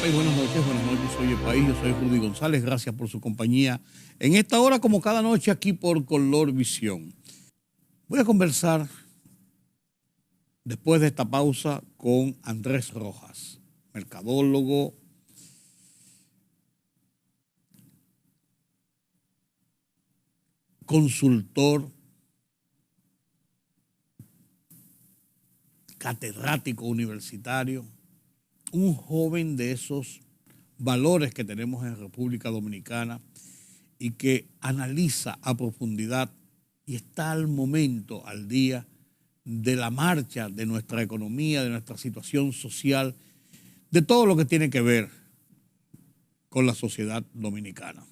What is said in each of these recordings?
País, buenas noches, soy el País, yo soy Rudy González, gracias por su compañía en esta hora como cada noche aquí por Color Visión. Voy a conversar después de esta pausa con Andrés Rojas, mercadólogo, consultor, catedrático universitario, un joven de esos valores que tenemos en República Dominicana y que analiza a profundidad y está al momento, al día, de la marcha de nuestra economía, de nuestra situación social, de todo lo que tiene que ver con la sociedad dominicana.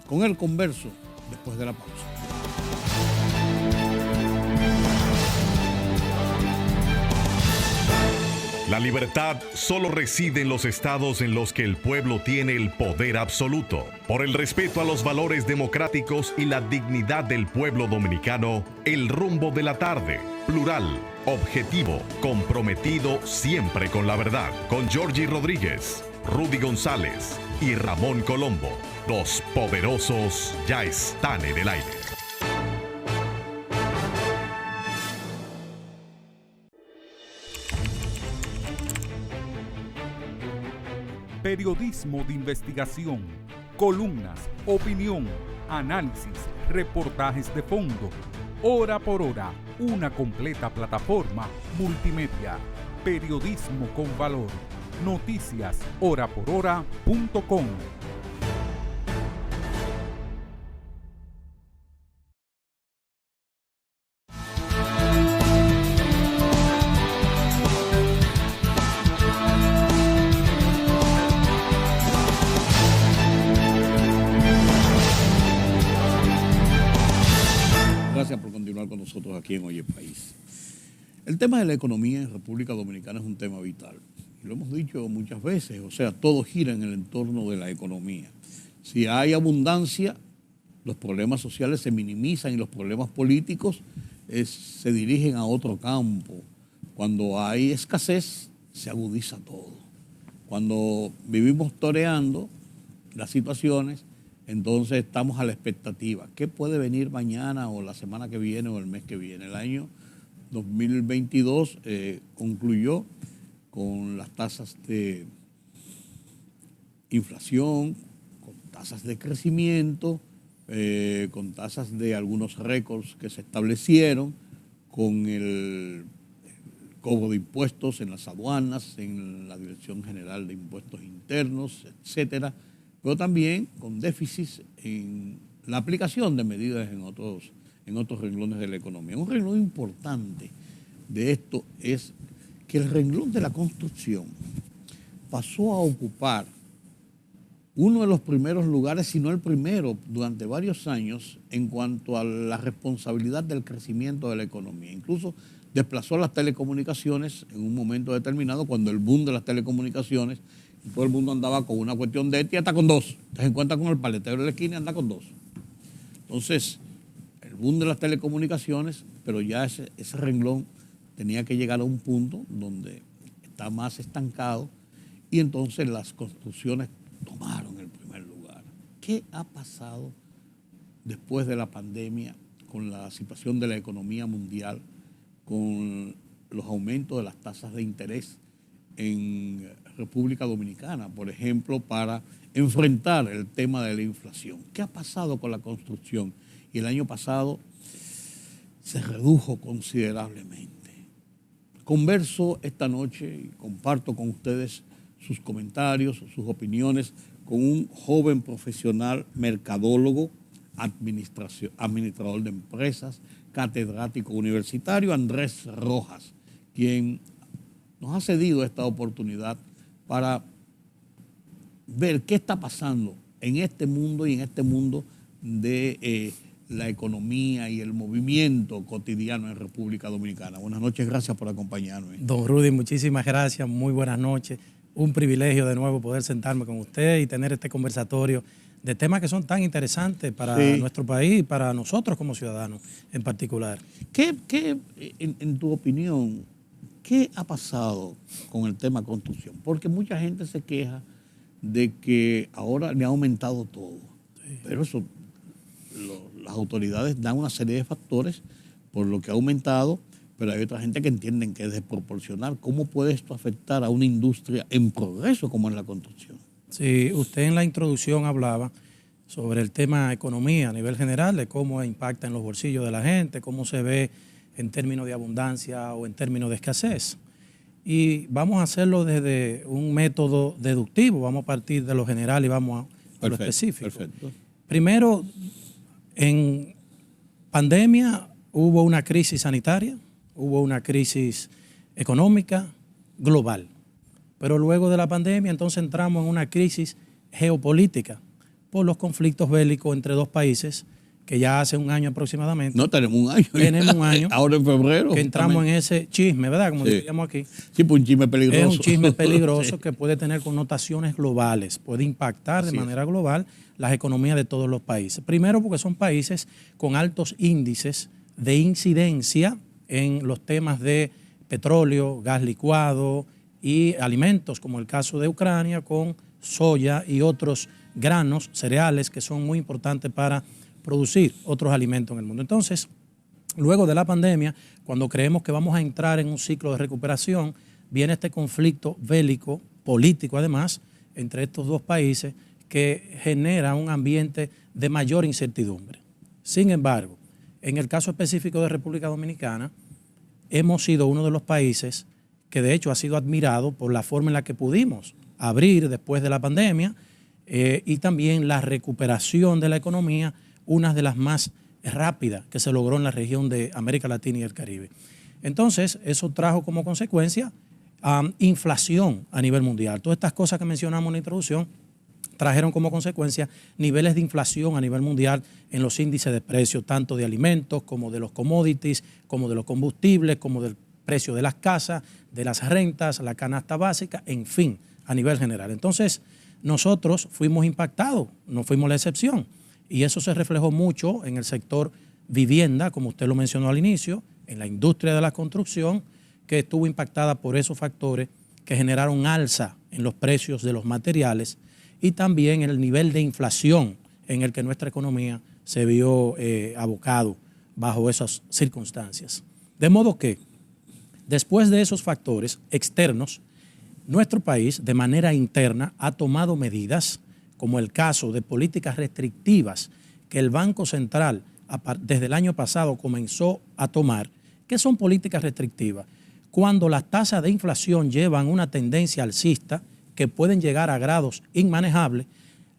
Con él converso después de la pausa. La libertad solo reside en los estados en los que el pueblo tiene el poder absoluto. Por el respeto a los valores democráticos y la dignidad del pueblo dominicano, el rumbo de la tarde, plural, objetivo, comprometido siempre con la verdad. Con Georgie Rodríguez, Rudy González y Ramón Colombo. Los poderosos ya están en el aire. Periodismo de investigación, columnas, opinión, análisis, reportajes de fondo. Hora por hora, una completa plataforma multimedia. Periodismo con valor. Noticias horaporhora.com. Gracias por continuar con nosotros aquí en Hoy el País. El tema de la economía en República Dominicana es un tema vital. Y lo hemos dicho muchas veces, o sea, todo gira en el entorno de la economía. Si hay abundancia, los problemas sociales se minimizan y los problemas políticos se dirigen a otro campo. Cuando hay escasez, se agudiza todo. Cuando vivimos toreando las situaciones, entonces estamos a la expectativa. ¿Qué puede venir mañana o la semana que viene o el mes que viene? El año 2022 concluyó con las tasas de inflación, con tasas de crecimiento, con tasas de algunos récords que se establecieron, con el cobro de impuestos en las aduanas, en la Dirección General de Impuestos Internos, etcétera, pero también con déficits en la aplicación de medidas en otros renglones de la economía. Un renglón importante de esto es que el renglón de la construcción pasó a ocupar uno de los primeros lugares, si no el primero, durante varios años en cuanto a la responsabilidad del crecimiento de la economía. Incluso desplazó a las telecomunicaciones en un momento determinado, cuando el boom de las telecomunicaciones, todo el mundo andaba con una cuestión de hasta con dos. Te encuentras con el paletero de la esquina y anda con dos. Entonces, el boom de las telecomunicaciones, pero ya ese renglón tenía que llegar a un punto donde está más estancado y entonces las construcciones tomaron el primer lugar. ¿Qué ha pasado después de la pandemia con la situación de la economía mundial, con los aumentos de las tasas de interés en República Dominicana, por ejemplo, para enfrentar el tema de la inflación? ¿Qué ha pasado con la construcción? Y el año pasado se redujo considerablemente. Converso esta noche y comparto con ustedes sus comentarios, sus opiniones con un joven profesional mercadólogo, administrador de empresas, catedrático universitario, Andrés Rojas, quien nos ha cedido esta oportunidad para ver qué está pasando en este mundo y en este mundo de la economía y el movimiento cotidiano en República Dominicana. Buenas noches, gracias por acompañarnos. Don Rudy, muchísimas gracias, muy buenas noches. Un privilegio de nuevo poder sentarme con usted y tener este conversatorio de temas que son tan interesantes para nuestro país y para nosotros como ciudadanos en particular. ¿Qué en tu opinión, qué ha pasado con el tema construcción? Porque mucha gente se queja de que ahora le ha aumentado todo. Sí. Pero eso, las autoridades dan una serie de factores por lo que ha aumentado, pero hay otra gente que entienden que es desproporcional. ¿Cómo puede esto afectar a una industria en progreso como es la construcción? Sí, usted en la introducción hablaba sobre el tema economía a nivel general, de cómo impacta en los bolsillos de la gente, cómo se ve en términos de abundancia o en términos de escasez. Y vamos a hacerlo desde un método deductivo, vamos a partir de lo general y vamos a lo específico. Perfecto. Primero, en pandemia hubo una crisis sanitaria, hubo una crisis económica global, pero luego de la pandemia entonces entramos en una crisis geopolítica por los conflictos bélicos entre dos países que ya hace un año aproximadamente. No, tenemos un año. Tenemos un año. Ahora en febrero. Que entramos en ese chisme, ¿verdad? Como diríamos aquí. Sí, pues un chisme peligroso. Es un chisme peligroso que puede tener connotaciones globales, puede impactar de manera global las economías de todos los países. Primero porque son países con altos índices de incidencia en los temas de petróleo, gas licuado y alimentos, como el caso de Ucrania, con soya y otros granos, cereales, que son muy importantes para producir otros alimentos en el mundo. Entonces, luego de la pandemia, cuando creemos que vamos a entrar en un ciclo de recuperación, viene este conflicto bélico, político además, entre estos dos países, que genera un ambiente de mayor incertidumbre. Sin embargo, en el caso específico de República Dominicana, hemos sido uno de los países que de hecho ha sido admirado por la forma en la que pudimos abrir después de la pandemia y también la recuperación de la economía, una de las más rápidas que se logró en la región de América Latina y el Caribe. Entonces, eso trajo como consecuencia inflación a nivel mundial. Todas estas cosas que mencionamos en la introducción trajeron como consecuencia niveles de inflación a nivel mundial en los índices de precios, tanto de alimentos como de los commodities, como de los combustibles, como del precio de las casas, de las rentas, la canasta básica, en fin, a nivel general. Entonces, nosotros fuimos impactados, no fuimos la excepción. Y eso se reflejó mucho en el sector vivienda, como usted lo mencionó al inicio, en la industria de la construcción, que estuvo impactada por esos factores que generaron alza en los precios de los materiales y también en el nivel de inflación en el que nuestra economía se vio abocado bajo esas circunstancias. De modo que, después de esos factores externos, nuestro país, de manera interna, ha tomado medidas, como el caso de políticas restrictivas que el Banco Central desde el año pasado comenzó a tomar. ¿Qué son políticas restrictivas? Cuando las tasas de inflación llevan una tendencia alcista que pueden llegar a grados inmanejables,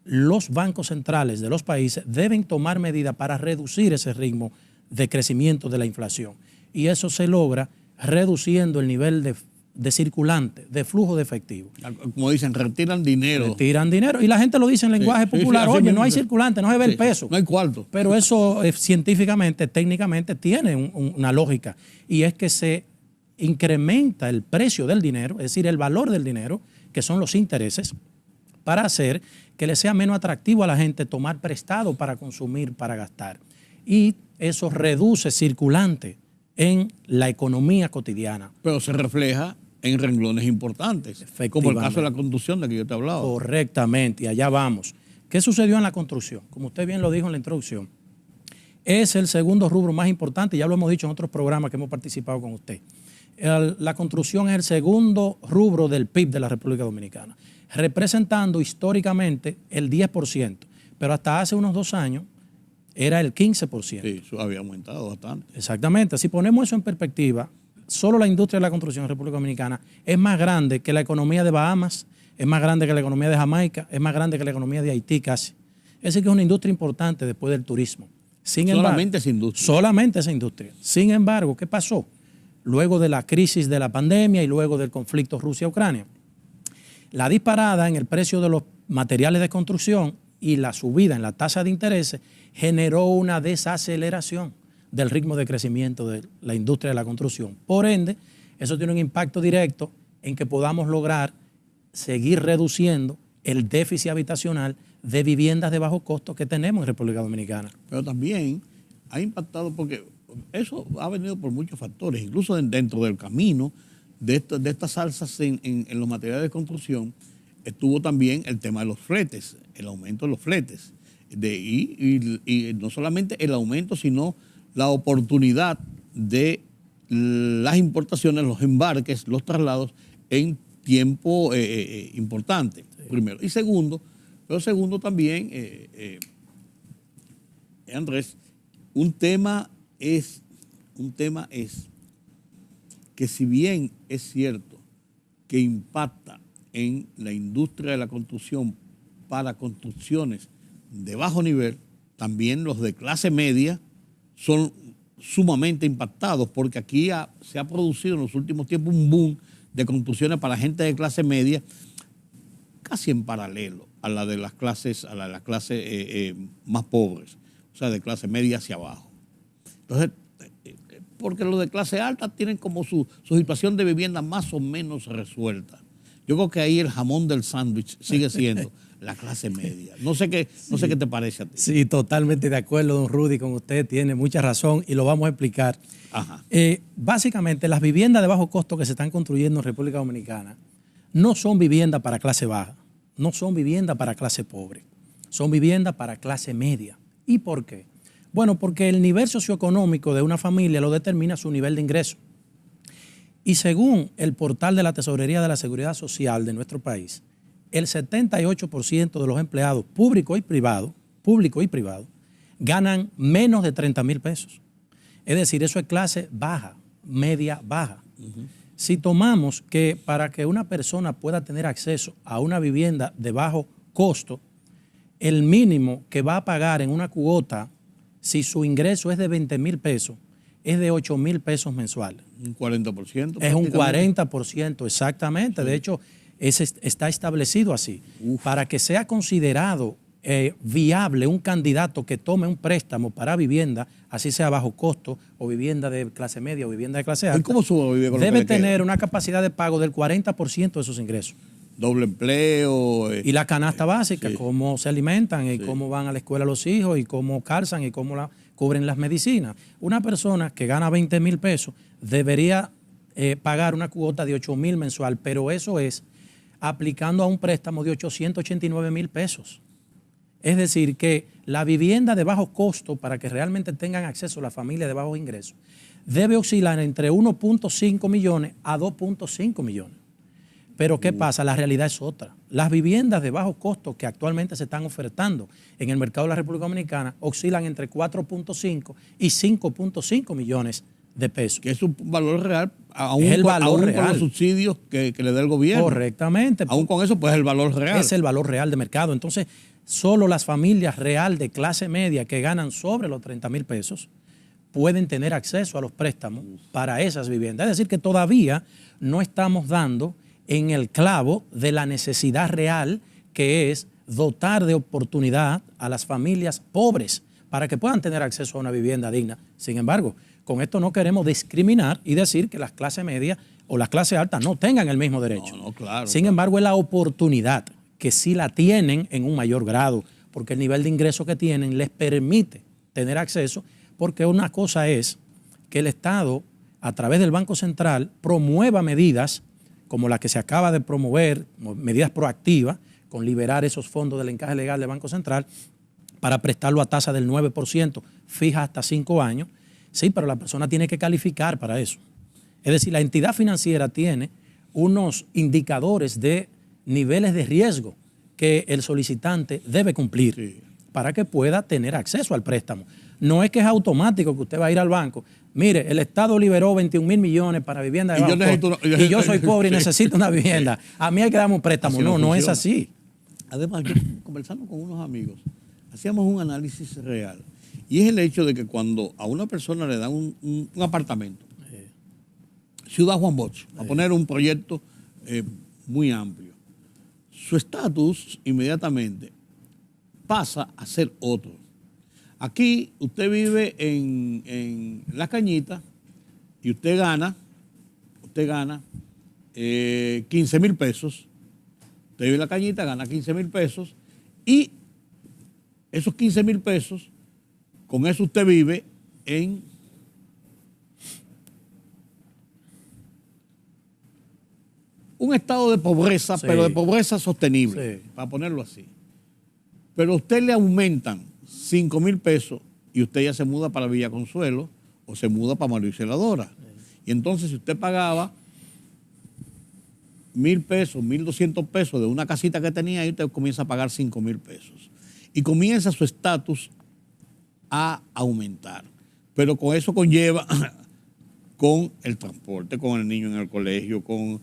los bancos centrales de los países deben tomar medidas para reducir ese ritmo de crecimiento de la inflación. Y eso se logra reduciendo el nivel de circulante, de flujo de efectivo. Como dicen, retiran dinero. Retiran dinero. Y la gente lo dice en lenguaje popular. Sí, oye, no hay circulante, no se ve el peso. No hay cuarto. Pero eso científicamente, técnicamente, tiene una lógica. Y es que se incrementa el precio del dinero, es decir, el valor del dinero, que son los intereses, para hacer que le sea menos atractivo a la gente tomar prestado para consumir, para gastar. Y eso reduce circulante en la economía cotidiana. Pero se refleja en renglones importantes, como el caso de la construcción de que yo te hablaba. Correctamente, y allá vamos. ¿Qué sucedió en la construcción? Como usted bien lo dijo en la introducción, es el segundo rubro más importante, ya lo hemos dicho en otros programas que hemos participado con usted. La construcción es el segundo rubro del PIB de la República Dominicana, representando históricamente el 10%, pero hasta hace unos 2 años era el 15%. Sí, eso había aumentado bastante. Exactamente. Si ponemos eso en perspectiva, solo la industria de la construcción en República Dominicana es más grande que la economía de Bahamas, es más grande que la economía de Jamaica, es más grande que la economía de Haití casi. Es decir, que es una industria importante después del turismo. Solamente esa industria. Solamente esa industria. Sin embargo, ¿qué pasó? Luego de la crisis de la pandemia y luego del conflicto Rusia-Ucrania, la disparada en el precio de los materiales de construcción y la subida en la tasa de intereses generó una desaceleración del ritmo de crecimiento de la industria de la construcción. Por ende, eso tiene un impacto directo en que podamos lograr seguir reduciendo el déficit habitacional de viviendas de bajo costo que tenemos en República Dominicana. Pero también ha impactado porque eso ha venido por muchos factores, incluso dentro del camino de estas alzas en los materiales de construcción, estuvo también el tema de los fletes, el aumento de los fletes. Y no solamente el aumento, sino la oportunidad de las importaciones, los embarques, los traslados en tiempo importante, sí. Primero. Y segundo también, Andrés, un tema es que si bien es cierto que impacta en la industria de la construcción para construcciones de bajo nivel, también los de clase media son sumamente impactados, porque aquí se ha producido en los últimos tiempos un boom de construcciones para gente de clase media, casi en paralelo a la de las clases, más pobres, o sea, de clase media hacia abajo. Entonces, porque los de clase alta tienen como su situación de vivienda más o menos resuelta. Yo creo que ahí el jamón del sándwich sigue siendo la clase media. No sé qué te parece a ti. Sí, totalmente de acuerdo, don Rudy, con usted. Tiene mucha razón y lo vamos a explicar. Ajá. Básicamente, las viviendas de bajo costo que se están construyendo en República Dominicana no son viviendas para clase baja, no son viviendas para clase pobre, son viviendas para clase media. ¿Y por qué? Bueno, porque el nivel socioeconómico de una familia lo determina su nivel de ingreso. Y según el portal de la Tesorería de la Seguridad Social de nuestro país, el 78% de los empleados públicos y privados ganan menos de 30,000 pesos. Es decir, eso es clase baja, media baja. Uh-huh. Si tomamos que para que una persona pueda tener acceso a una vivienda de bajo costo, el mínimo que va a pagar en una cuota, si su ingreso es de 20,000 pesos, es de 8,000 pesos mensuales. Un 40%. Es un 40%, exactamente. Sí. De hecho, está establecido así. Uf. Para que sea considerado viable un candidato que tome un préstamo para vivienda, así sea bajo costo, o vivienda de clase media o vivienda de clase alta, ¿cómo sobrevive con debe tener una capacidad de pago del 40% de sus ingresos. Doble empleo. Y la canasta básica, sí. Cómo se alimentan y sí. Cómo van a la escuela los hijos y cómo calzan y cómo cubren las medicinas. Una persona que gana 20,000 pesos debería pagar una cuota de 8,000 mensual, pero eso es aplicando a un préstamo de 889,000 pesos. Es decir, que la vivienda de bajo costo, para que realmente tengan acceso las familias de bajos ingresos, debe oscilar entre 1.5 millones a 2.5 millones. Pero ¿qué pasa? La realidad es otra. Las viviendas de bajo costo que actualmente se están ofertando en el mercado de la República Dominicana oscilan entre 4.5 y 5.5 millones de pesos. Que es un valor real, aún con los subsidios que le da el gobierno. Correctamente. Aún con eso, pues es el valor real. Es el valor real de mercado. Entonces, solo las familias real de clase media que ganan sobre los 30,000 pesos pueden tener acceso a los préstamos para esas viviendas. Es decir, que todavía no estamos dando en el clavo de la necesidad real, que es dotar de oportunidad a las familias pobres para que puedan tener acceso a una vivienda digna. Sin embargo, con esto no queremos discriminar y decir que las clases medias o las clases altas no tengan el mismo derecho. No, claro. Sin embargo, es la oportunidad que sí la tienen en un mayor grado, porque el nivel de ingreso que tienen les permite tener acceso, porque una cosa es que el Estado, a través del Banco Central, promueva medidas como la que se acaba de promover, medidas proactivas, con liberar esos fondos del encaje legal del Banco Central para prestarlo a tasa del 9%, fija hasta 5 años. Sí, pero la persona tiene que calificar para eso. Es decir, la entidad financiera tiene unos indicadores de niveles de riesgo que el solicitante debe cumplir, sí, para que pueda tener acceso al préstamo. No es que es automático que usted va a ir al banco. Mire, el Estado liberó 21,000 millones para vivienda de bajo costo, y yo soy pobre y necesito una vivienda. A mí hay que darme un préstamo. Así no es así. Además, yo conversando con unos amigos, hacíamos un análisis real. Y es el hecho de que cuando a una persona le dan un apartamento, Ciudad Juan Bosch, a poner un proyecto muy amplio, su estatus inmediatamente pasa a ser otro. Aquí usted vive en La Cañita y usted gana 15,000 pesos. Usted vive en La Cañita, gana 15,000 pesos y esos 15,000 pesos, con eso usted vive en un estado de pobreza, Sí. pero de pobreza sostenible, Sí. para ponerlo así. Pero a usted le aumentan 5,000 pesos y usted ya se muda para Villa Consuelo o se muda para María Celadora. Y entonces si usted pagaba 1,000 pesos, 1,200 pesos de una casita que tenía, ahí usted comienza a pagar 5,000 pesos. Y comienza su estatus a aumentar. Pero con eso conlleva con el transporte, con el niño en el colegio, con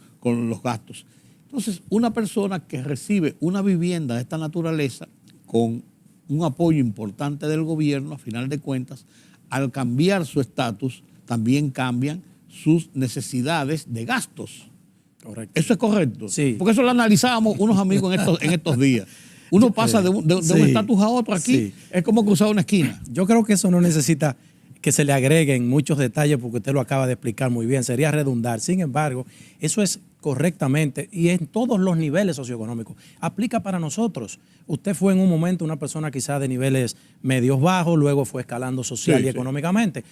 los gastos. Entonces, una persona que recibe una vivienda de esta naturaleza con un apoyo importante del gobierno, a final de cuentas, al cambiar su estatus, también cambian sus necesidades de gastos. Correcto. ¿Eso es correcto? Sí. Porque eso lo analizábamos unos amigos en estos días. Uno pasa de un Sí. estatus a otro aquí, Sí. es como cruzar una esquina. Yo creo que eso no necesita que se le agreguen muchos detalles porque usted lo acaba de explicar muy bien, sería redundar. Sin embargo, eso es correctamente y en todos los niveles socioeconómicos. Aplica para nosotros. Usted fue en un momento una persona quizás de niveles medios bajos, luego fue escalando social Sí, y sí. económicamente.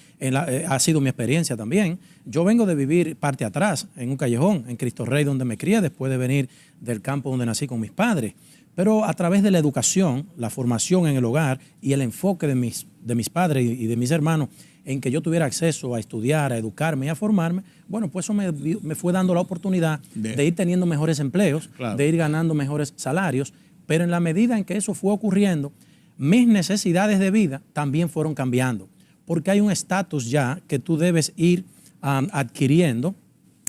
Ha sido mi experiencia también. Yo vengo de vivir parte atrás, en un callejón, en Cristo Rey, donde me crié, después de venir del campo donde nací con mis padres. Pero a través de la educación, la formación en el hogar y el enfoque de mis padres y de mis hermanos en que yo tuviera acceso a estudiar, a educarme y a formarme, bueno, pues eso me fue dando la oportunidad de ir teniendo mejores empleos, Claro. de ir ganando mejores salarios, pero en la medida en que eso fue ocurriendo, mis necesidades de vida también fueron cambiando, porque hay un estatus ya que tú debes ir adquiriendo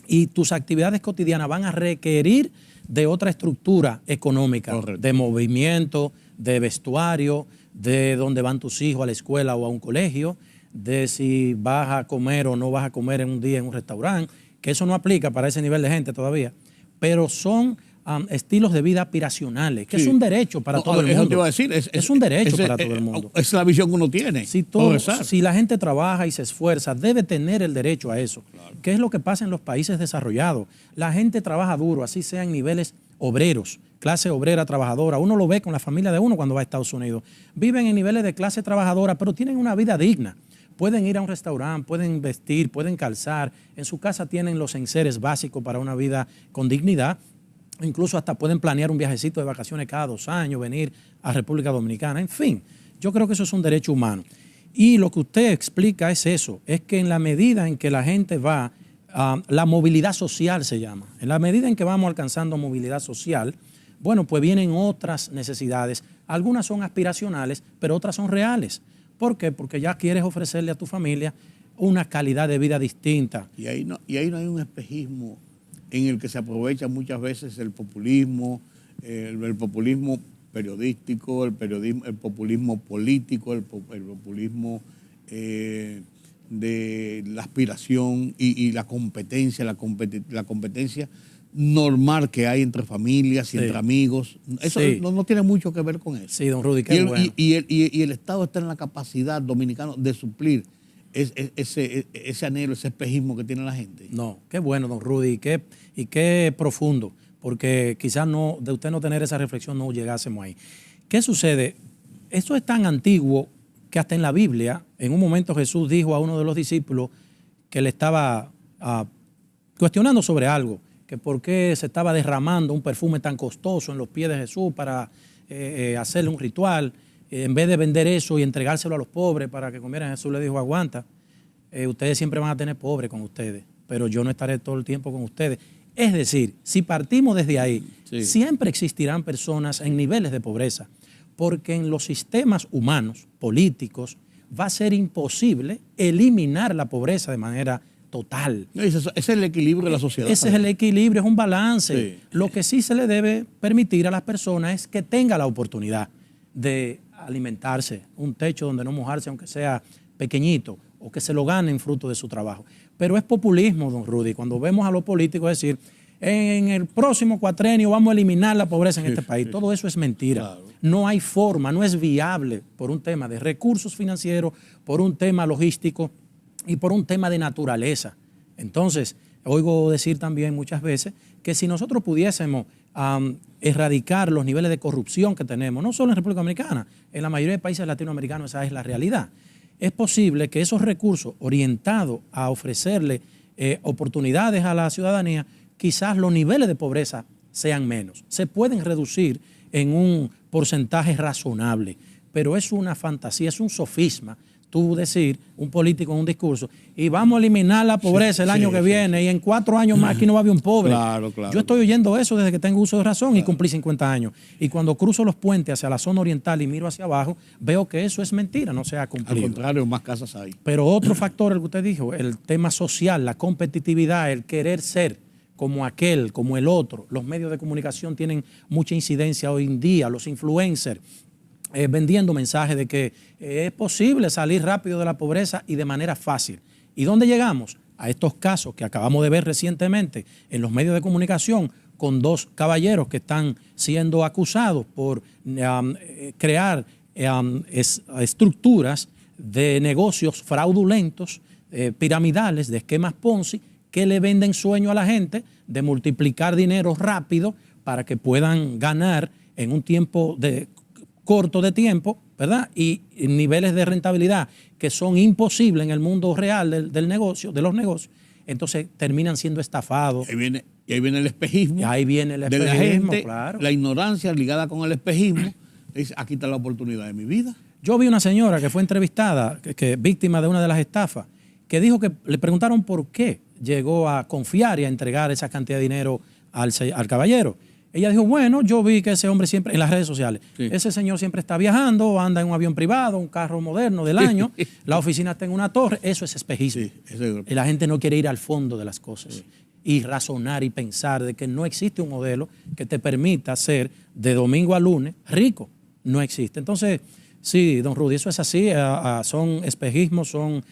y tus actividades cotidianas van a requerir de otra estructura económica, Correcto. de movimiento, de vestuario, de dónde van tus hijos a la escuela o a un colegio, de si vas a comer o no vas a comer en un día en un restaurante, que eso no aplica para ese nivel de gente todavía, pero son estilos de vida aspiracionales, que Sí. es un derecho para todo el mundo. Eso te iba a decir. Es un derecho para todo el mundo. Es la visión que uno tiene. Si la gente trabaja y se esfuerza, debe tener el derecho a eso. Claro. ¿Qué es lo que pasa en los países desarrollados? La gente trabaja duro, así sea en niveles obreros, clase obrera trabajadora. Uno lo ve con la familia de uno cuando va a Estados Unidos. Viven en niveles de clase trabajadora, pero tienen una vida digna. Pueden ir a un restaurante, pueden vestir, pueden calzar. En su casa tienen los enseres básicos para una vida con dignidad. Incluso hasta pueden planear un viajecito de vacaciones cada 2 años, venir a República Dominicana. En fin, yo creo que eso es un derecho humano. Y lo que usted explica es eso, es que en la medida en que la gente va, la movilidad social se llama, en la medida en que vamos alcanzando movilidad social, bueno, pues vienen otras necesidades. Algunas son aspiracionales, pero otras son reales. ¿Por qué? Porque ya quieres ofrecerle a tu familia una calidad de vida distinta. Y ahí no hay un espejismo en el que se aprovecha muchas veces el populismo, el populismo periodístico, el populismo político, el populismo de la aspiración y la competencia, la competencia normal que hay entre familias y entre amigos. Eso no tiene mucho que ver con eso. Sí, don Rudy, qué bueno. Y el Estado está en la capacidad dominicana de suplir ese anhelo, ese espejismo que tiene la gente. No, qué bueno, don Rudy, y qué profundo, porque quizás de usted no tener esa reflexión no llegásemos ahí. ¿Qué sucede? Esto es tan antiguo que hasta en la Biblia, en un momento Jesús dijo a uno de los discípulos que le estaba cuestionando sobre algo, que por qué se estaba derramando un perfume tan costoso en los pies de Jesús para hacerle un ritual. En vez de vender eso y entregárselo a los pobres para que comieran, Jesús le dijo, aguanta, ustedes siempre van a tener pobres con ustedes, pero yo no estaré todo el tiempo con ustedes. Es decir, si partimos desde ahí, siempre existirán personas en niveles de pobreza, porque en los sistemas humanos, políticos, va a ser imposible eliminar la pobreza de manera total. Ese es el equilibrio de la sociedad. Ese es el equilibrio, es un balance. Sí. Lo que sí se le debe permitir a las personas es que tenga la oportunidad de alimentarse, un techo donde no mojarse, aunque sea pequeñito, o que se lo ganen fruto de su trabajo. Pero es populismo, don Rudy, cuando vemos a los políticos decir, en el próximo cuatrenio vamos a eliminar la pobreza en este país. Todo eso es mentira. Claro. No hay forma, no es viable por un tema de recursos financieros, por un tema logístico y por un tema de naturaleza. Entonces, oigo decir también muchas veces que si nosotros pudiésemos erradicar los niveles de corrupción que tenemos, no solo en República Dominicana, en la mayoría de países latinoamericanos esa es la realidad. Es posible que esos recursos orientados a ofrecerle oportunidades a la ciudadanía quizás los niveles de pobreza sean menos. Se pueden reducir en un porcentaje razonable, pero es una fantasía, es un sofisma. Tú decir, un político en un discurso, y vamos a eliminar la pobreza el año que viene, y en 4 años más aquí no va a haber un pobre. Claro. Yo estoy oyendo eso desde que tengo uso de razón y cumplí 50 años. Y cuando cruzo los puentes hacia la zona oriental y miro hacia abajo, veo que eso es mentira, no se ha cumplido. Al contrario, más casas hay. Pero otro factor, el que usted dijo, el tema social, la competitividad, el querer ser como aquel, como el otro. Los medios de comunicación tienen mucha incidencia hoy en día, los influencers, vendiendo mensajes de que es posible salir rápido de la pobreza y de manera fácil. ¿Y dónde llegamos? A estos casos que acabamos de ver recientemente en los medios de comunicación con 2 caballeros que están siendo acusados por crear estructuras de negocios fraudulentos, piramidales, de esquemas Ponzi, que le venden sueño a la gente de multiplicar dinero rápido para que puedan ganar en un tiempo corto de tiempo, ¿verdad? Y niveles de rentabilidad que son imposibles en el mundo real del negocio, de los negocios. Entonces terminan siendo estafados. Y ahí viene el espejismo. Y ahí viene el de la espejismo, gente, claro. La ignorancia ligada con el espejismo. Dice, aquí está la oportunidad de mi vida. Yo vi una señora que fue entrevistada, que víctima de una de las estafas, que dijo que le preguntaron por qué llegó a confiar y a entregar esa cantidad de dinero al caballero. Ella dijo, bueno, yo vi que ese hombre siempre, en las redes sociales, ese señor siempre está viajando, anda en un avión privado, un carro moderno del año, la oficina está en una torre, eso es espejismo. Y la gente no quiere ir al fondo de las cosas y razonar y pensar de que no existe un modelo que te permita ser de domingo a lunes rico. No existe. Entonces, sí, don Rudy, eso es así, son espejismos, son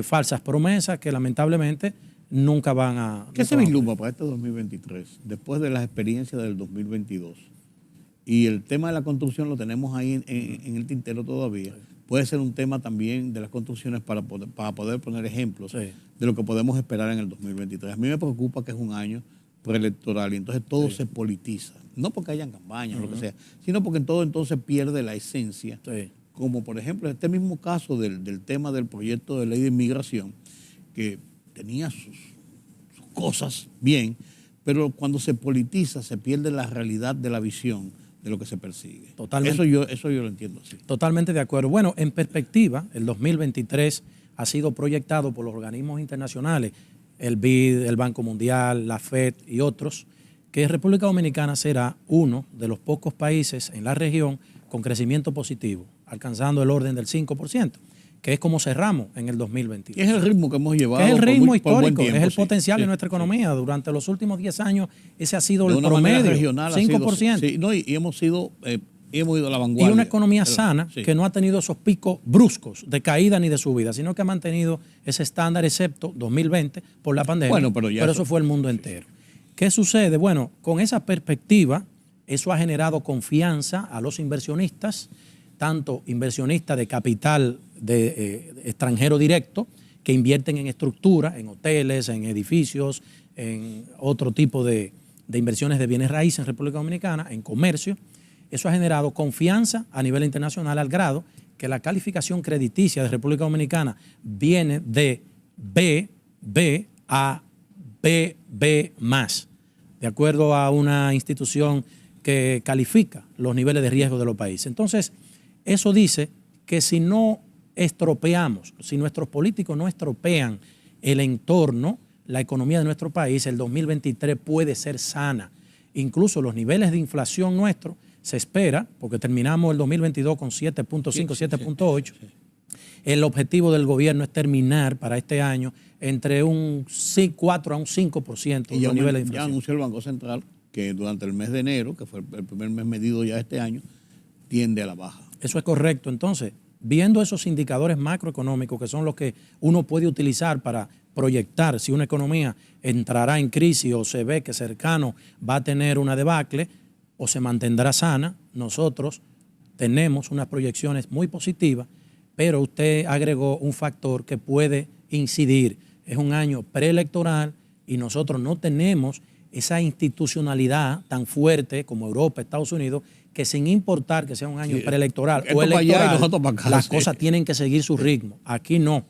falsas promesas que lamentablemente nunca van a... ¿Qué se vislumbra para este 2023, después de las experiencias del 2022? Y el tema de la construcción lo tenemos ahí en el tintero todavía. Puede ser un tema también de las construcciones para poder poner ejemplos de lo que podemos esperar en el 2023. A mí me preocupa que es un año preelectoral y entonces todo se politiza. No porque hayan campañas o lo que sea, sino porque todo entonces pierde la esencia. Como por ejemplo este mismo caso del tema del proyecto de ley de inmigración, que tenía sus cosas bien, pero cuando se politiza se pierde la realidad de la visión de lo que se persigue. Totalmente. Eso yo lo entiendo así. Totalmente de acuerdo. Bueno, en perspectiva, el 2023 ha sido proyectado por los organismos internacionales, el BID, el Banco Mundial, la FED y otros, que República Dominicana será uno de los pocos países en la región con crecimiento positivo, alcanzando el orden del 5%. Que es como cerramos en el 2022. Es el ritmo que hemos llevado. Es el ritmo histórico, tiempo, es el potencial de nuestra economía. Durante los últimos 10 años ese ha sido el promedio, regional 5%. Y hemos ido a la vanguardia. Y una economía sana que no ha tenido esos picos bruscos de caída ni de subida, sino que ha mantenido ese estándar, excepto 2020 por la pandemia. Bueno, pero eso fue el mundo entero. ¿Qué sucede? Bueno, con esa perspectiva, eso ha generado confianza a los inversionistas, tanto inversionistas de capital de extranjero directo, que invierten en estructura, en hoteles, en edificios, en otro tipo de inversiones de bienes raíces en República Dominicana, en comercio. Eso ha generado confianza a nivel internacional al grado que la calificación crediticia de República Dominicana viene de BB a BB+, de acuerdo a una institución que califica los niveles de riesgo de los países. Entonces, eso dice que si no estropeamos, si nuestros políticos no estropean el entorno, la economía de nuestro país, el 2023 puede ser sana. Incluso los niveles de inflación nuestros se espera, porque terminamos el 2022 con 7.5, 7.8. El objetivo del gobierno es terminar para este año entre un 4 a un 5% y los niveles de inflación. Ya anunció el Banco Central que durante el mes de enero, que fue el primer mes medido ya este año, tiende a la baja. Eso es correcto. Entonces, viendo esos indicadores macroeconómicos que son los que uno puede utilizar para proyectar si una economía entrará en crisis o se ve que cercano va a tener una debacle o se mantendrá sana, nosotros tenemos unas proyecciones muy positivas, pero usted agregó un factor que puede incidir. Es un año preelectoral y nosotros no tenemos esa institucionalidad tan fuerte como Europa, Estados Unidos, que sin importar que sea un año preelectoral o electoral, las cosas tienen que seguir su ritmo. Aquí no.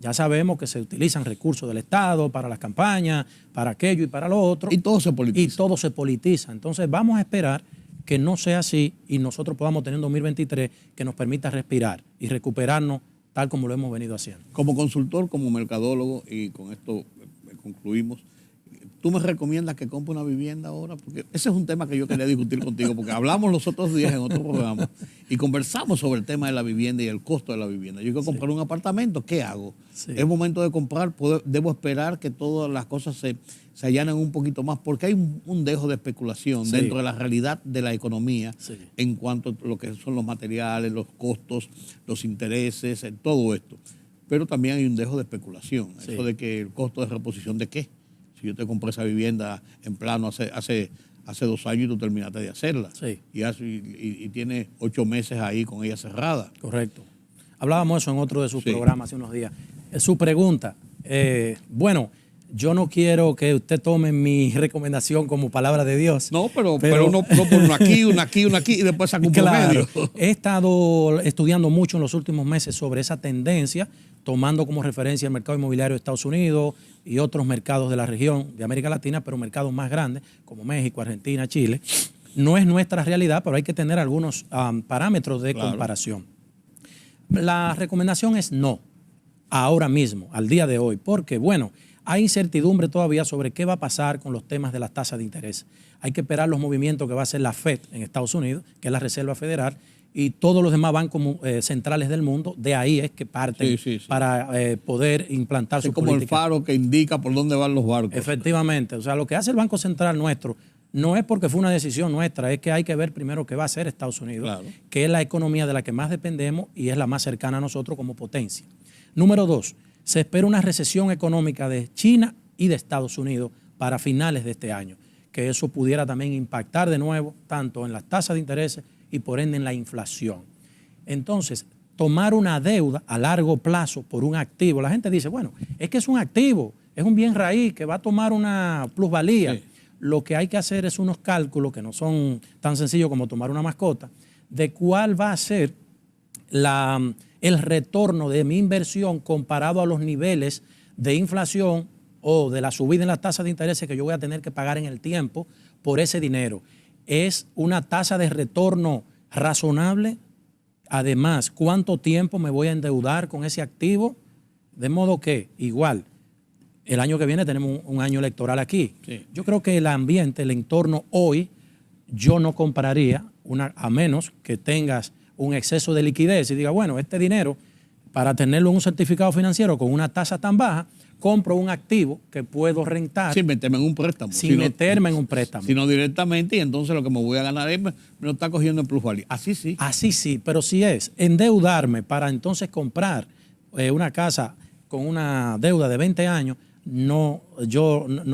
Ya sabemos que se utilizan recursos del Estado para las campañas, para aquello y para lo otro. Y todo se politiza. Y todo se politiza. Entonces vamos a esperar que no sea así y nosotros podamos tener un 2023 que nos permita respirar y recuperarnos tal como lo hemos venido haciendo. Como consultor, como mercadólogo, y con esto concluimos, ¿tú me recomiendas que compre una vivienda ahora? Porque ese es un tema que yo quería discutir contigo, porque hablamos los otros días en otro programa y conversamos sobre el tema de la vivienda y el costo de la vivienda. Yo quiero comprar un apartamento, ¿qué hago? Sí. Es momento de comprar, debo esperar que todas las cosas se allanen un poquito más, porque hay un dejo de especulación dentro de la realidad de la economía en cuanto a lo que son los materiales, los costos, los intereses, todo esto. Pero también hay un dejo de especulación, eso de que el costo de reposición de qué. Si yo te compré esa vivienda en plano hace 2 años y tú terminaste de hacerla. Sí. Y tienes 8 meses ahí con ella cerrada. Correcto. Hablábamos eso en otro de sus programas hace unos días. Su pregunta, bueno, yo no quiero que usted tome mi recomendación como palabra de Dios. No, pero uno pone una aquí y después saca un promedio. He estado estudiando mucho en los últimos meses sobre esa tendencia, tomando como referencia el mercado inmobiliario de Estados Unidos y otros mercados de la región de América Latina, pero mercados más grandes como México, Argentina, Chile. No es nuestra realidad, pero hay que tener algunos parámetros de comparación. La recomendación es no, ahora mismo, al día de hoy, porque, bueno, hay incertidumbre todavía sobre qué va a pasar con los temas de las tasas de interés. Hay que esperar los movimientos que va a hacer la FED en Estados Unidos, que es la Reserva Federal, y todos los demás bancos centrales del mundo, de ahí es que parten para poder implantar su política. Como el faro que indica por dónde van los barcos. Efectivamente. O sea, lo que hace el Banco Central nuestro no es porque fue una decisión nuestra, es que hay que ver primero qué va a hacer Estados Unidos, que es la economía de la que más dependemos y es la más cercana a nosotros como potencia. Número 2, se espera una recesión económica de China y de Estados Unidos para finales de este año, que eso pudiera también impactar de nuevo tanto en las tasas de interés y por ende en la inflación. Entonces, tomar una deuda a largo plazo por un activo, la gente dice, bueno, es que es un activo, es un bien raíz que va a tomar una plusvalía. Sí. Lo que hay que hacer es unos cálculos que no son tan sencillos como tomar una mascota, de cuál va a ser el retorno de mi inversión comparado a los niveles de inflación o de la subida en las tasas de interés que yo voy a tener que pagar en el tiempo por ese dinero. Es una tasa de retorno razonable. Además, ¿cuánto tiempo me voy a endeudar con ese activo? De modo que, igual, el año que viene tenemos un año electoral aquí. Sí. Yo creo que el ambiente, el entorno hoy, yo no compraría, a menos que tengas un exceso de liquidez y diga, bueno, este dinero, para tenerlo en un certificado financiero con una tasa tan baja, compro un activo que puedo rentar. Sin meterme en un préstamo. Sin meterme en un préstamo. Sino directamente, y entonces lo que me voy a ganar es, me lo está cogiendo en plusvalía. Así sí. Así sí, pero si es endeudarme para entonces comprar una casa con una deuda de 20 años, no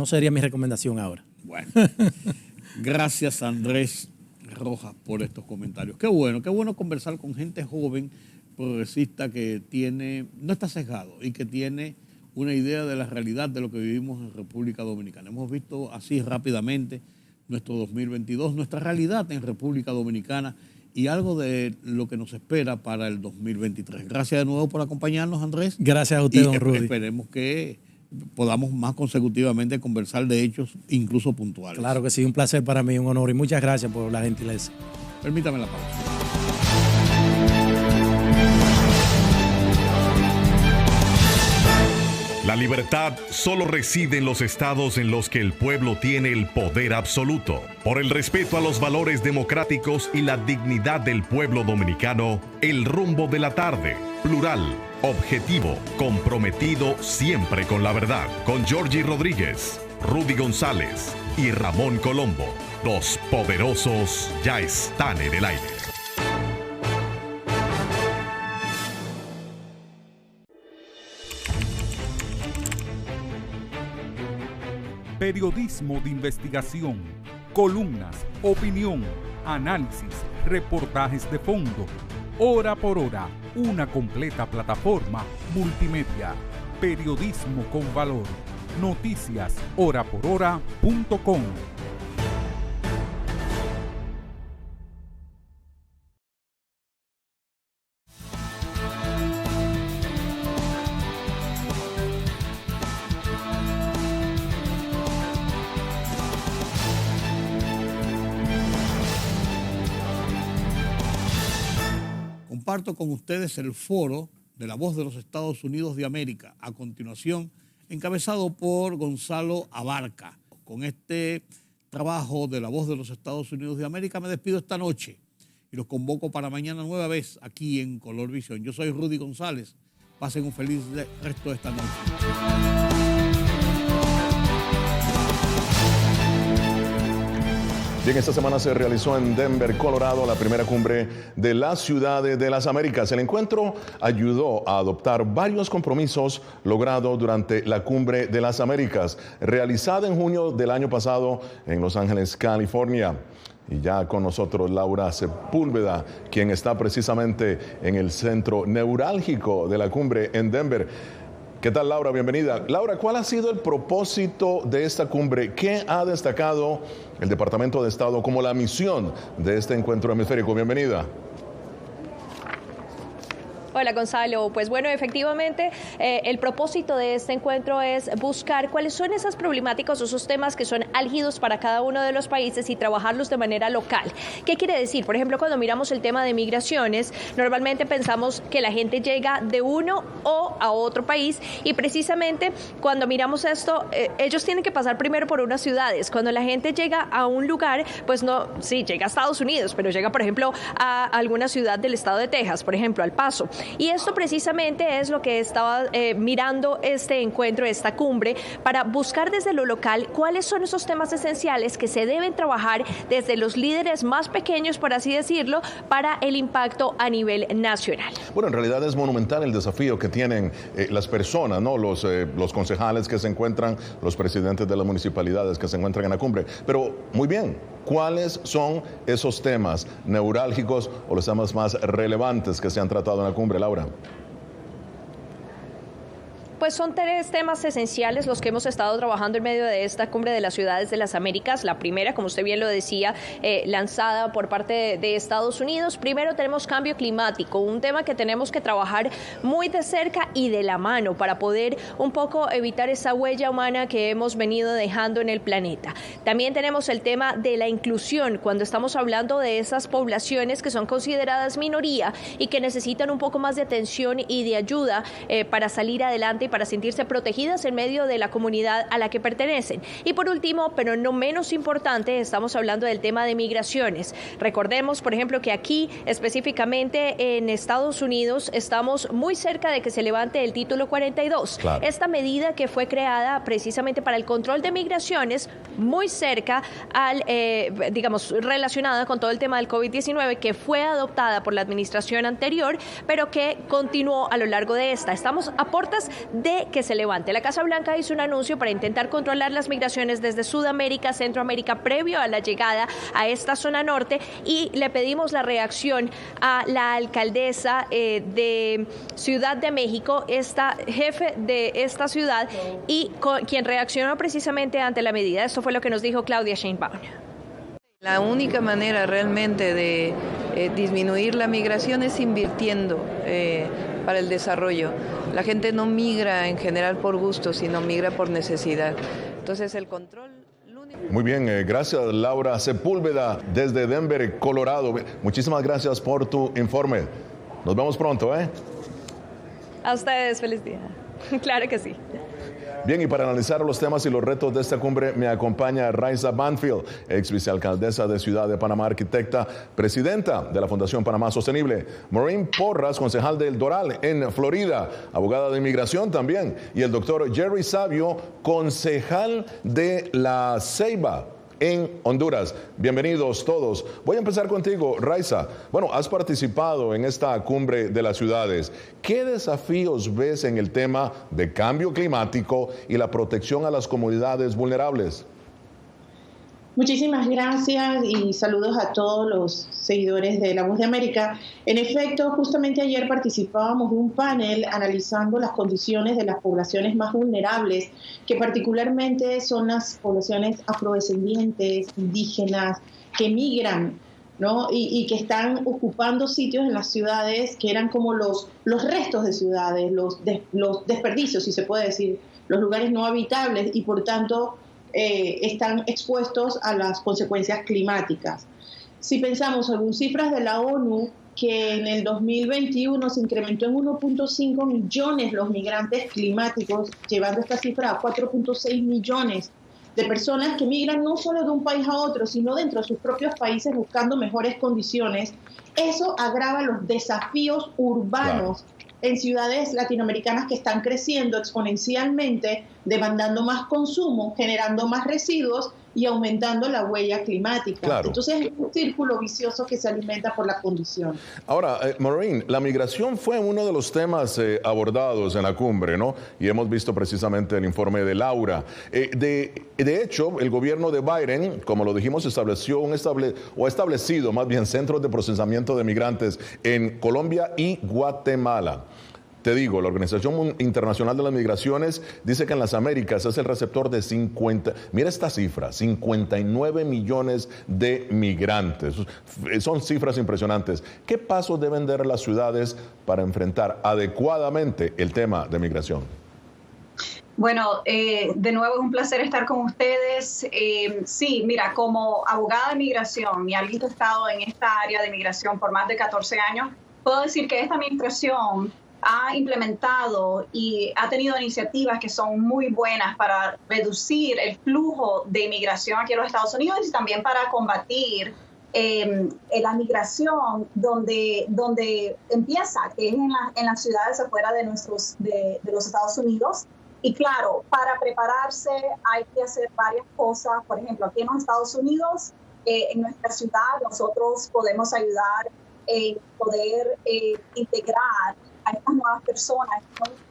sería mi recomendación ahora. Bueno, gracias Andrés Rojas por estos comentarios. Qué bueno conversar con gente joven, progresista, que no está sesgado y que tiene una idea de la realidad de lo que vivimos en República Dominicana. Hemos visto así rápidamente nuestro 2022, nuestra realidad en República Dominicana y algo de lo que nos espera para el 2023. Gracias de nuevo por acompañarnos, Andrés. Gracias a usted, don Rudy. Esperemos que podamos más consecutivamente conversar de hechos, incluso puntuales. Claro que sí, un placer para mí, un honor y muchas gracias por la gentileza. Permítame la pausa. La libertad solo reside en los estados en los que el pueblo tiene el poder absoluto. Por el respeto a los valores democráticos y la dignidad del pueblo dominicano, El Rumbo de la Tarde, plural, objetivo, comprometido siempre con la verdad. Con Georgie Rodríguez, Rudy González y Ramón Colombo. Los poderosos ya están en el aire. Periodismo de investigación, columnas, opinión, análisis, reportajes de fondo. Hora por hora, una completa plataforma multimedia. Periodismo con valor. Noticias horaporhora.com. comparto con ustedes el foro de La Voz de los Estados Unidos de América, a continuación, encabezado por Gonzalo Abarca. Con este trabajo de La Voz de los Estados Unidos de América me despido esta noche y los convoco para mañana nueva vez aquí en Color Visión. Yo soy Rudy González. Pasen un feliz resto de esta noche. Bien, esta semana se realizó en Denver, Colorado, la primera cumbre de las ciudades de las Américas. El encuentro ayudó a adoptar varios compromisos logrados durante la cumbre de las Américas, realizada en junio del año pasado en Los Ángeles, California. Y ya con nosotros Laura Sepúlveda, quien está precisamente en el centro neurálgico de la cumbre en Denver. ¿Qué tal, Laura? Bienvenida. Laura, ¿cuál ha sido el propósito de esta cumbre? ¿Qué ha destacado el Departamento de Estado como la misión de este encuentro hemisférico? Bienvenida. Hola, Gonzalo. Pues bueno, efectivamente, el propósito de este encuentro es buscar cuáles son esas problemáticas o esos temas que son álgidos para cada uno de los países y trabajarlos de manera local. ¿Qué quiere decir? Por ejemplo, cuando miramos el tema de migraciones, normalmente pensamos que la gente llega de uno o a otro país y precisamente cuando miramos esto, ellos tienen que pasar primero por unas ciudades. Cuando la gente llega a un lugar, pues no, sí, llega a Estados Unidos, pero llega, por ejemplo, a alguna ciudad del estado de Texas, por ejemplo, al Paso. Y esto precisamente es lo que estaba mirando este encuentro, esta cumbre, para buscar desde lo local cuáles son esos temas esenciales que se deben trabajar desde los líderes más pequeños, por así decirlo, para el impacto a nivel nacional. Bueno, en realidad es monumental el desafío que tienen las personas, ¿no? Los concejales que se encuentran, los presidentes de las municipalidades que se encuentran en la cumbre. Pero muy bien, ¿cuáles son esos temas neurálgicos o los temas más relevantes que se han tratado en la cumbre, Laura? Pues son tres temas esenciales los que hemos estado trabajando en medio de esta cumbre de las ciudades de las Américas. La primera, como usted bien lo decía, lanzada por parte de Estados Unidos. Primero tenemos cambio climático, un tema que tenemos que trabajar muy de cerca y de la mano para poder un poco evitar esa huella humana que hemos venido dejando en el planeta. También tenemos el tema de la inclusión, cuando estamos hablando de esas poblaciones que son consideradas minoría y que necesitan un poco más de atención y de ayuda para salir adelante y para sentirse protegidas en medio de la comunidad a la que pertenecen. Y por último, pero no menos importante, estamos hablando del tema de migraciones. Recordemos, por ejemplo, que aquí, específicamente en Estados Unidos, estamos muy cerca de que se levante el título 42. Claro. Esta medida que fue creada precisamente para el control de migraciones, muy cerca al, digamos, relacionada con todo el tema del COVID-19, que fue adoptada por la administración anterior, pero que continuó a lo largo de esta. Estamos a puertas de que se levante. La Casa Blanca hizo un anuncio para intentar controlar las migraciones desde Sudamérica, Centroamérica, previo a la llegada a esta zona norte, y le pedimos la reacción a la alcaldesa de Ciudad de México, esta jefe de esta ciudad, y quien reaccionó precisamente ante la medida. Esto fue lo que nos dijo Claudia Sheinbaum. La única manera realmente de disminuir la migración es invirtiendo para el desarrollo. La gente no migra en general por gusto, sino migra por necesidad. Entonces el control... Muy bien, gracias Laura Sepúlveda desde Denver, Colorado. Muchísimas gracias por tu informe. Nos vemos pronto, ¿eh? A ustedes, feliz día. Claro que sí. Bien, y para analizar los temas y los retos de esta cumbre me acompaña Raiza Banfield, ex vicealcaldesa de Ciudad de Panamá, arquitecta, presidenta de la Fundación Panamá Sostenible. Maureen Porras, concejal del Doral en Florida, abogada de inmigración también. Y el doctor Jerry Sabio, concejal de La Ceiba en Honduras. Bienvenidos todos. Voy a empezar contigo, Raiza. Bueno, has participado en esta cumbre de las ciudades. ¿Qué desafíos ves en el tema de cambio climático y la protección a las comunidades vulnerables? Muchísimas gracias y saludos a todos los seguidores de La Voz de América. En efecto, justamente ayer participábamos de un panel analizando las condiciones de las poblaciones más vulnerables, que particularmente son las poblaciones afrodescendientes, indígenas, que migran, ¿no? Y que están ocupando sitios en las ciudades que eran como los restos de ciudades, los desperdicios, si se puede decir, los lugares no habitables, y por tanto están expuestos a las consecuencias climáticas. Si pensamos, según cifras de la ONU, que en el 2021 se incrementó en 1.5 millones los migrantes climáticos, llevando esta cifra a 4.6 millones de personas que migran no solo de un país a otro, sino dentro de sus propios países buscando mejores condiciones. Eso agrava los desafíos urbanos en ciudades latinoamericanas que están creciendo exponencialmente, demandando más consumo, generando más residuos y aumentando la huella climática. Claro. Entonces es un círculo vicioso que se alimenta por la condición. Ahora, Maureen, la migración fue uno de los temas abordados en la cumbre, ¿no? Y hemos visto precisamente el informe de Laura. De hecho, el gobierno de Biden, como lo dijimos, ha establecido más bien centros de procesamiento de migrantes en Colombia y Guatemala. Te digo, la Organización Internacional de las Migraciones dice que en las Américas es el receptor de 59 millones de migrantes. Son cifras impresionantes. ¿Qué pasos deben dar las ciudades para enfrentar adecuadamente el tema de migración? Bueno, de nuevo es un placer estar con ustedes. Sí, mira, como abogada de migración y alguien que ha estado en esta área de migración por más de 14 años, puedo decir que esta administración ha implementado y ha tenido iniciativas que son muy buenas para reducir el flujo de inmigración aquí en los Estados Unidos y también para combatir la migración donde empieza, que es en las ciudades afuera de los Estados Unidos. Y claro, para prepararse hay que hacer varias cosas. Por ejemplo, aquí en los Estados Unidos, en nuestra ciudad, nosotros podemos ayudar en poder integrar a estas nuevas personas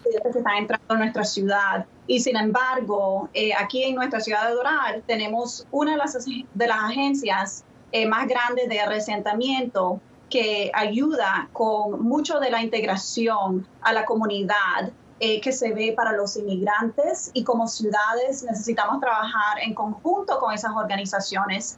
que están entrando a nuestra ciudad. Y sin embargo, aquí en nuestra ciudad de Doral tenemos una de las agencias más grandes de reasentamiento que ayuda con mucho de la integración a la comunidad que se ve para los inmigrantes, y como ciudades necesitamos trabajar en conjunto con esas organizaciones,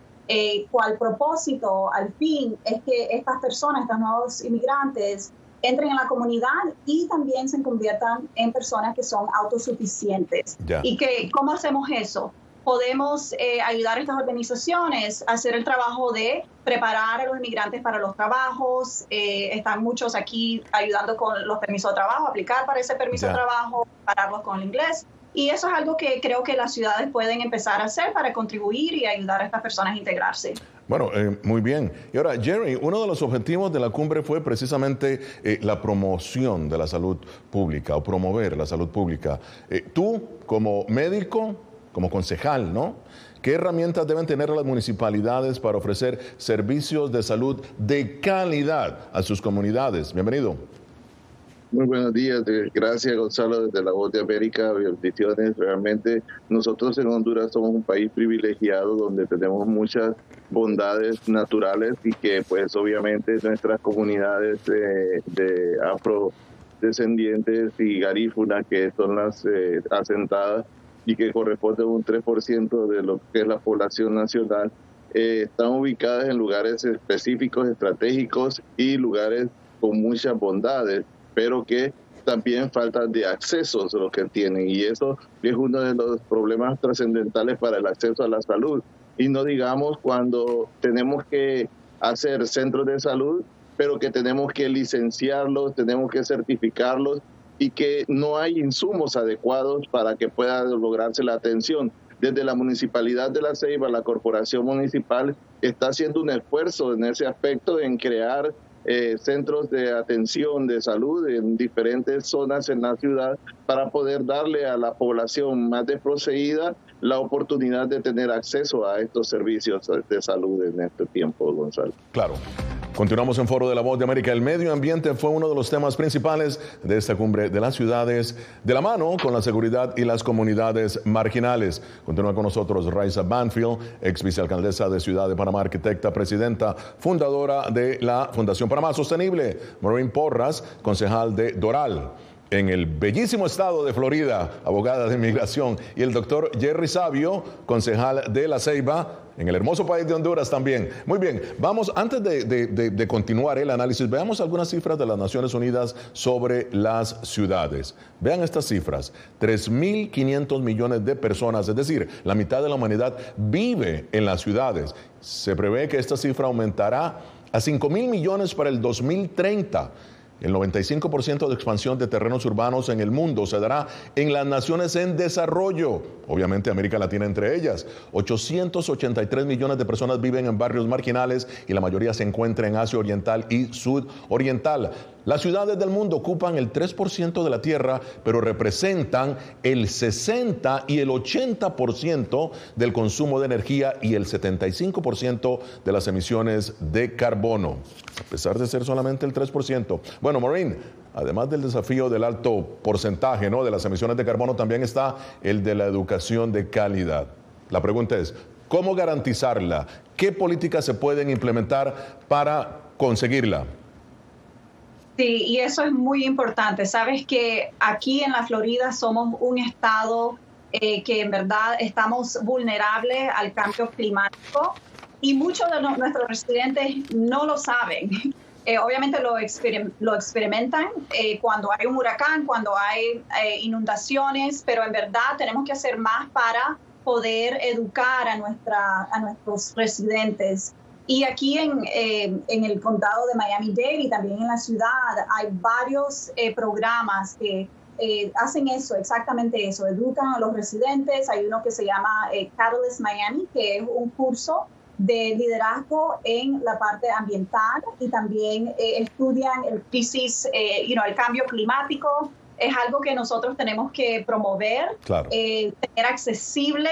cual propósito al fin es que estas personas, estos nuevos inmigrantes, entren en la comunidad y también se conviertan en personas que son autosuficientes. ¿Y cómo hacemos eso? Podemos ayudar a estas organizaciones a hacer el trabajo de preparar a los inmigrantes para los trabajos. Están muchos aquí ayudando con los permisos de trabajo, aplicar para ese permiso de trabajo, prepararlos con el inglés. Y eso es algo que creo que las ciudades pueden empezar a hacer para contribuir y ayudar a estas personas a integrarse. Bueno, muy bien. Y ahora, Jerry, uno de los objetivos de la cumbre fue precisamente la promoción de la salud pública, o promover la salud pública. Tú, como médico, como concejal, ¿no? ¿Qué herramientas deben tener las municipalidades para ofrecer servicios de salud de calidad a sus comunidades? Bienvenido. Muy buenos días, gracias Gonzalo desde La Voz de América, bendiciones. Realmente nosotros en Honduras somos un país privilegiado donde tenemos muchas bondades naturales y que pues obviamente nuestras comunidades de afrodescendientes y garífunas, que son las asentadas y que corresponden a un 3% de lo que es la población nacional, están ubicadas en lugares específicos, estratégicos y lugares con muchas bondades, pero que también faltan de accesos lo que tienen, y eso es uno de los problemas trascendentales para el acceso a la salud. Y no digamos cuando tenemos que hacer centros de salud, pero que tenemos que licenciarlos, tenemos que certificarlos y que no hay insumos adecuados para que pueda lograrse la atención. Desde la Municipalidad de La Ceiba, la Corporación Municipal está haciendo un esfuerzo en ese aspecto, en crear centros de atención de salud en diferentes zonas en la ciudad para poder darle a la población más desprotegida la oportunidad de tener acceso a estos servicios de salud en este tiempo, Gonzalo. Claro. Continuamos en Foro de la Voz de América. El medio ambiente fue uno de los temas principales de esta cumbre de las ciudades, de la mano con la seguridad y las comunidades marginales. Continúa con nosotros Raiza Banfield, ex vicealcaldesa de Ciudad de Panamá, arquitecta, presidenta, fundadora de la Fundación Panamá Sostenible. Maureen Porras, concejal de Doral, en el bellísimo estado de Florida, abogada de inmigración, y el doctor Jerry Sabio, concejal de La Ceiba, en el hermoso país de Honduras también. Muy bien, vamos, antes de continuar el análisis, veamos algunas cifras de las Naciones Unidas sobre las ciudades. Vean estas cifras: 3.500 millones de personas, es decir, la mitad de la humanidad vive en las ciudades. Se prevé que esta cifra aumentará a 5.000 millones para el 2030. El 95% de expansión de terrenos urbanos en el mundo se dará en las naciones en desarrollo, obviamente América Latina entre ellas. 883 millones de personas viven en barrios marginales y la mayoría se encuentra en Asia Oriental y Sudoriental. Las ciudades del mundo ocupan el 3% de la tierra, pero representan el 60 y el 80% del consumo de energía y el 75% de las emisiones de carbono, a pesar de ser solamente el 3%. Bueno, Maureen, además del desafío del alto porcentaje, ¿no?, de las emisiones de carbono, también está el de la educación de calidad. La pregunta es, ¿cómo garantizarla? ¿Qué políticas se pueden implementar para conseguirla? Sí, y eso es muy importante. Sabes que aquí en la Florida somos un estado que en verdad estamos vulnerables al cambio climático y muchos de nuestros residentes no lo saben. Obviamente lo experimentan cuando hay un huracán, cuando hay inundaciones, pero en verdad tenemos que hacer más para poder educar a nuestros residentes. Y aquí en el condado de Miami-Dade y también en la ciudad hay varios programas que hacen eso, exactamente eso, educan a los residentes. Hay uno que se llama Catalyst Miami, que es un curso de liderazgo en la parte ambiental y también estudian el crisis, el cambio climático. Es algo que nosotros tenemos que promover, claro. Tener accesible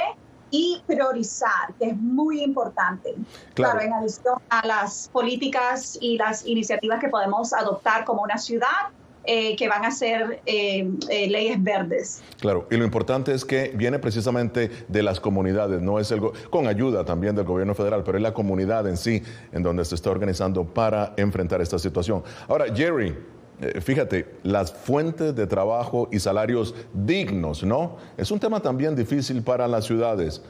y priorizar, que es muy importante. Claro, en adición a las políticas y las iniciativas que podemos adoptar como una ciudad, que van a ser leyes verdes. Claro, y lo importante es que viene precisamente de las comunidades, no es con ayuda también del gobierno federal, pero es la comunidad en sí en donde se está organizando para enfrentar esta situación. Ahora, Jerry, fíjate, las fuentes de trabajo y salarios dignos, ¿no? Es un tema también difícil para las ciudades.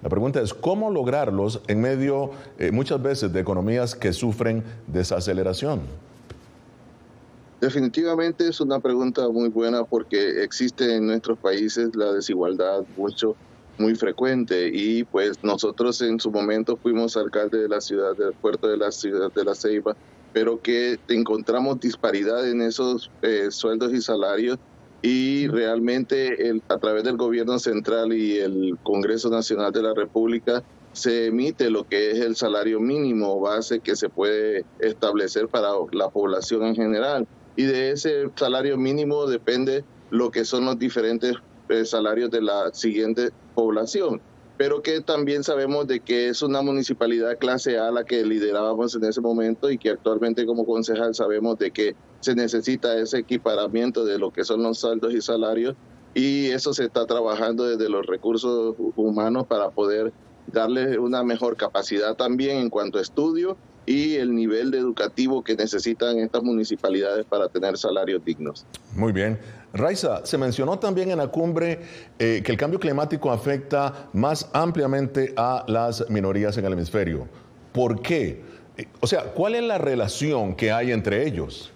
La pregunta es, ¿cómo lograrlos en medio, muchas veces, de economías que sufren desaceleración? Definitivamente es una pregunta muy buena porque existe en nuestros países la desigualdad muy frecuente y pues nosotros en su momento fuimos alcalde de la ciudad del puerto de la ciudad de La Ceiba, pero que encontramos disparidad en esos sueldos y salarios y realmente a través del gobierno central y el Congreso Nacional de la República se emite lo que es el salario mínimo base que se puede establecer para la población en general. Y de ese salario mínimo depende lo que son los diferentes salarios de la siguiente población. Pero que también sabemos de que es una municipalidad clase A la que liderábamos en ese momento y que actualmente como concejal sabemos de que se necesita ese equiparamiento de lo que son los saldos y salarios y eso se está trabajando desde los recursos humanos para poder darle una mejor capacidad también en cuanto a estudio y el nivel de educativo que necesitan estas municipalidades para tener salarios dignos. Muy bien. Raiza, se mencionó también en la cumbre que el cambio climático afecta más ampliamente a las minorías en el hemisferio. ¿Por qué? O sea, ¿cuál es la relación que hay entre ellos?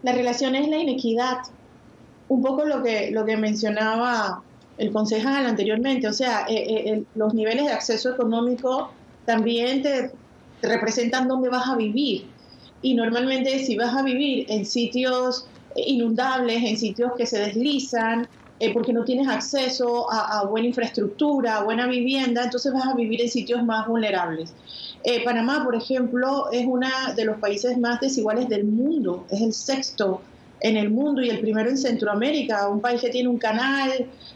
La relación es la inequidad. Un poco lo que mencionaba el concejal anteriormente. O sea, los niveles de acceso económico también te representan dónde vas a vivir. Y normalmente si vas a vivir en sitios inundables, en sitios que se deslizan, porque no tienes acceso a buena infraestructura, a buena vivienda, entonces vas a vivir en sitios más vulnerables. Panamá, por ejemplo, es uno de los países más desiguales del mundo, es el sexto en el mundo y el primero en Centroamérica, un país que tiene un canal,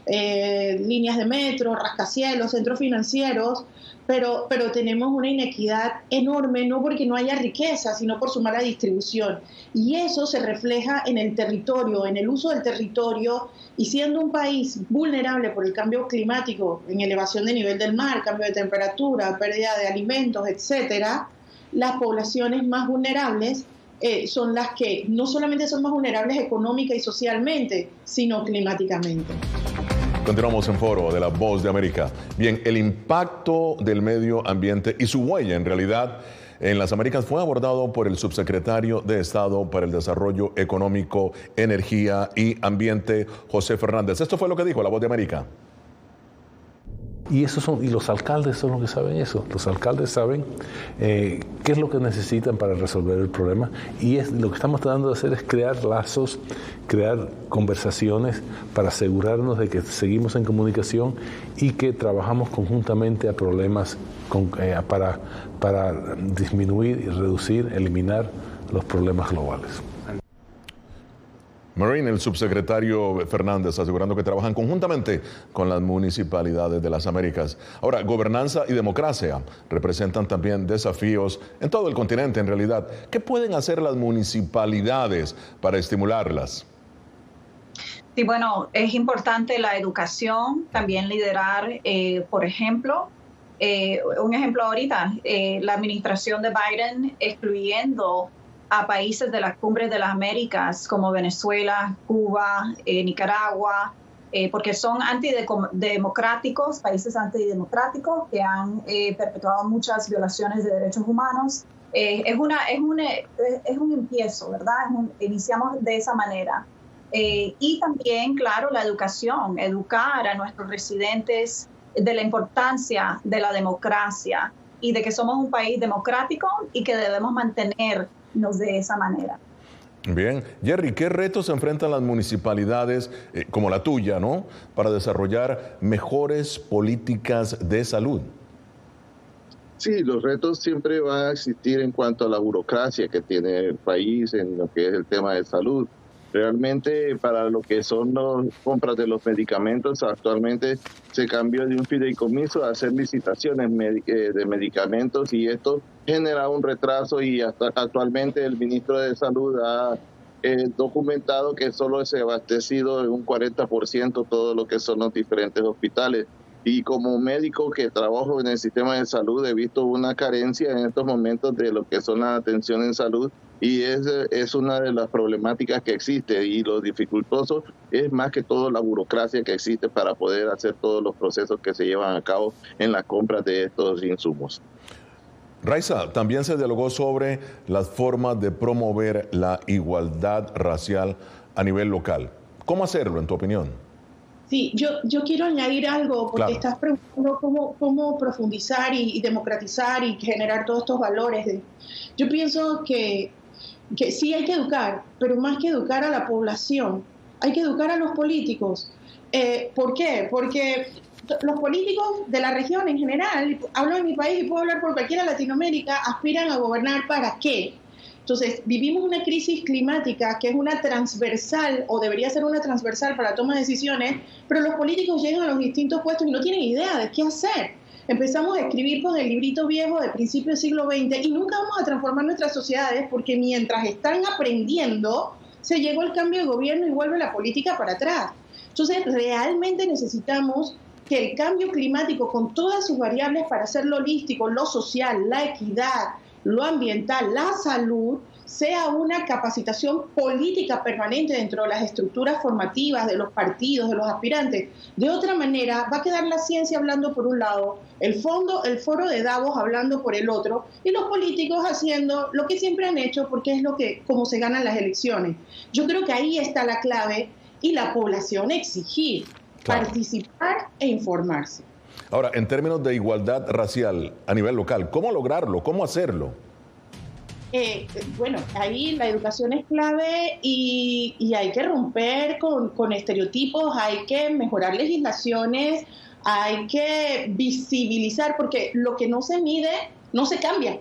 líneas de metro, rascacielos, centros financieros, pero tenemos una inequidad enorme, no porque no haya riqueza, sino por su mala distribución. Y eso se refleja en el territorio, en el uso del territorio, y siendo un país vulnerable por el cambio climático, en elevación de nivel del mar, cambio de temperatura, pérdida de alimentos, etcétera, las poblaciones más vulnerables son las que no solamente son más vulnerables económica y socialmente, sino climáticamente. Continuamos en Foro de la Voz de América. Bien, el impacto del medio ambiente y su huella en realidad en las Américas fue abordado por el subsecretario de Estado para el Desarrollo Económico, Energía y Ambiente, José Fernández. Esto fue lo que dijo la Voz de América. Y los alcaldes son los que saben eso. Los alcaldes saben qué es lo que necesitan para resolver el problema. Y lo que estamos tratando de hacer es crear lazos, crear conversaciones para asegurarnos de que seguimos en comunicación y que trabajamos conjuntamente a problemas para disminuir y reducir, eliminar los problemas globales. Maureen, el subsecretario Fernández, asegurando que trabajan conjuntamente con las municipalidades de las Américas. Ahora, gobernanza y democracia representan también desafíos en todo el continente, en realidad. ¿Qué pueden hacer las municipalidades para estimularlas? Sí, bueno, es importante la educación, también liderar, por ejemplo, un ejemplo ahorita, la administración de Biden excluyendo a países de las cumbres de las Américas como Venezuela, Cuba, Nicaragua, porque son antidemocráticos, países antidemocráticos que han perpetuado muchas violaciones de derechos humanos. Es un empiezo, ¿verdad? Iniciamos de esa manera. Y también, claro, la educación, educar a nuestros residentes de la importancia de la democracia y de que somos un país democrático y que debemos mantenernos de esa manera. Bien. Jerry, ¿qué retos enfrentan las municipalidades como la tuya, ¿no?, para desarrollar mejores políticas de salud? Sí, los retos siempre van a existir en cuanto a la burocracia que tiene el país en lo que es el tema de salud. Realmente para lo que son las compras de los medicamentos, actualmente se cambió de un fideicomiso a hacer licitaciones de medicamentos y esto genera un retraso y hasta actualmente el ministro de Salud ha documentado que solo se ha abastecido en un 40% todo lo que son los diferentes hospitales. Y como médico que trabajo en el sistema de salud he visto una carencia en estos momentos de lo que son la atención en salud y es una de las problemáticas que existe y lo dificultoso es más que todo la burocracia que existe para poder hacer todos los procesos que se llevan a cabo en la compra de estos insumos. Raiza, también se dialogó sobre las formas de promover la igualdad racial a nivel local. ¿Cómo hacerlo, en tu opinión? Sí, yo quiero añadir algo, porque claro, estás preguntando cómo profundizar y democratizar y generar todos estos valores. Yo pienso que sí hay que educar, pero más que educar a la población, hay que educar a los políticos. ¿Por qué? Porque los políticos de la región en general, hablo de mi país y puedo hablar por cualquiera de Latinoamérica, aspiran a gobernar ¿para qué? Entonces, vivimos una crisis climática que es una transversal, o debería ser una transversal para la toma de decisiones, pero los políticos llegan a los distintos puestos y no tienen idea de qué hacer. Empezamos a escribir con el librito viejo de principios del siglo XX y nunca vamos a transformar nuestras sociedades porque mientras están aprendiendo, se llegó el cambio de gobierno y vuelve la política para atrás. Entonces, realmente necesitamos que el cambio climático, con todas sus variables para hacerlo holístico, lo social, la equidad, lo ambiental, la salud, sea una capacitación política permanente dentro de las estructuras formativas de los partidos, de los aspirantes. De otra manera, va a quedar la ciencia hablando por un lado, el foro de Davos hablando por el otro, y los políticos haciendo lo que siempre han hecho, porque es como se ganan las elecciones. Yo creo que ahí está la clave, y la población exigir, claro, participar e informarse. Ahora, en términos de igualdad racial a nivel local, ¿cómo lograrlo? ¿Cómo hacerlo? Bueno, ahí la educación es clave y hay que romper con estereotipos, hay que mejorar legislaciones, hay que visibilizar, porque lo que no se mide no se cambia.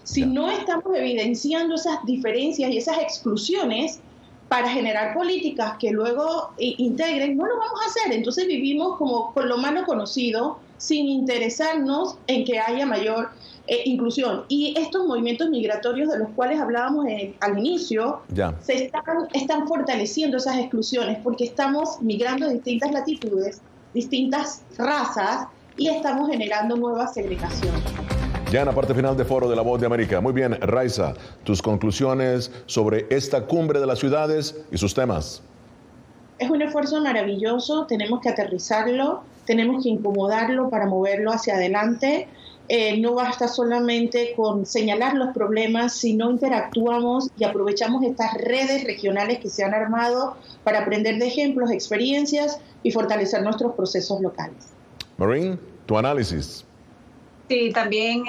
Si no estamos evidenciando esas diferencias y esas exclusiones para generar políticas que luego integren, no lo vamos a hacer. Entonces vivimos como con lo malo conocido, sin interesarnos en que haya mayor inclusión. Y estos movimientos migratorios de los cuales hablábamos al inicio, están fortaleciendo esas exclusiones, porque estamos migrando de distintas latitudes, distintas razas, y estamos generando nueva segregación. Ya en la parte final de Foro de la Voz de América. Muy bien, Raiza, tus conclusiones sobre esta cumbre de las ciudades y sus temas. Es un esfuerzo maravilloso, tenemos que aterrizarlo, tenemos que incomodarlo para moverlo hacia adelante. No basta solamente con señalar los problemas, sino interactuamos y aprovechamos estas redes regionales que se han armado para aprender de ejemplos, experiencias y fortalecer nuestros procesos locales. Maureen. Tu análisis. Sí, también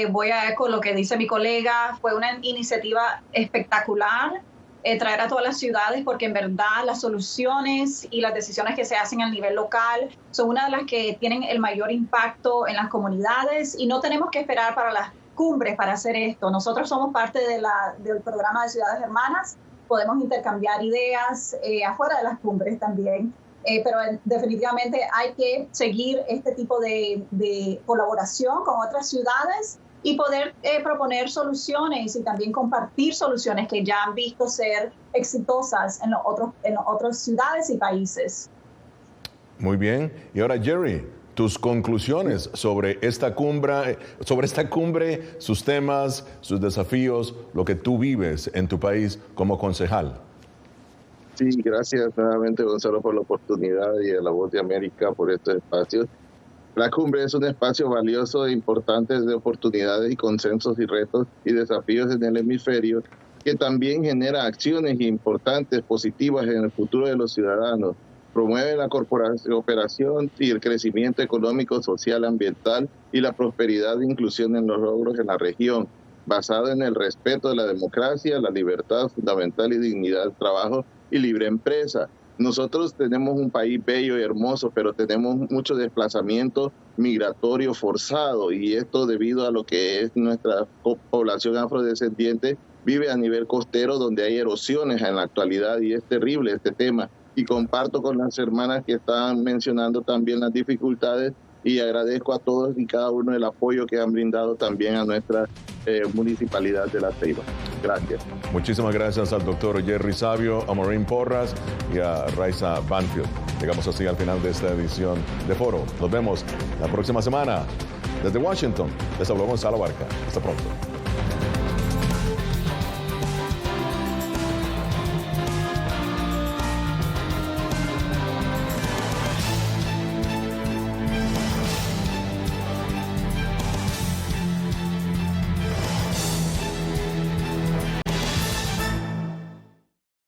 voy a eco lo que dice mi colega. Fue una iniciativa espectacular traer a todas las ciudades, porque en verdad las soluciones y las decisiones que se hacen a nivel local son una de las que tienen el mayor impacto en las comunidades, y no tenemos que esperar para las cumbres para hacer esto. Nosotros somos parte del programa de Ciudades Hermanas, podemos intercambiar ideas afuera de las cumbres también. Pero definitivamente hay que seguir este tipo de colaboración con otras ciudades y poder proponer soluciones y también compartir soluciones que ya han visto ser exitosas en otras ciudades y países. Muy bien. Y ahora, Jerry, tus conclusiones sobre esta cumbre, sus temas, sus desafíos, lo que tú vives en tu país como concejal. Sí, gracias nuevamente, Gonzalo, por la oportunidad, y a La Voz de América por estos espacios. La cumbre es un espacio valioso e importante de oportunidades y consensos y retos y desafíos en el hemisferio, que también genera acciones importantes, positivas en el futuro de los ciudadanos. Promueve la cooperación y el crecimiento económico, social, ambiental y la prosperidad e inclusión en los logros en la región, basado en el respeto de la democracia, la libertad fundamental y dignidad del trabajo y libre empresa. Nosotros tenemos un país bello y hermoso, pero tenemos mucho desplazamiento migratorio forzado, y esto debido a lo que es nuestra población afrodescendiente vive a nivel costero, donde hay erosiones en la actualidad, y es terrible este tema. Y comparto con las hermanas que estaban mencionando también las dificultades, y agradezco a todos y cada uno el apoyo que han brindado también a nuestra municipalidad de La Ceiba. Gracias. Muchísimas gracias al doctor Jerry Sabio, a Maureen Porras y a Raiza Banfield. Llegamos así al final de esta edición de Foro. Nos vemos la próxima semana. Desde Washington, les habló Gonzalo Barca. Hasta pronto.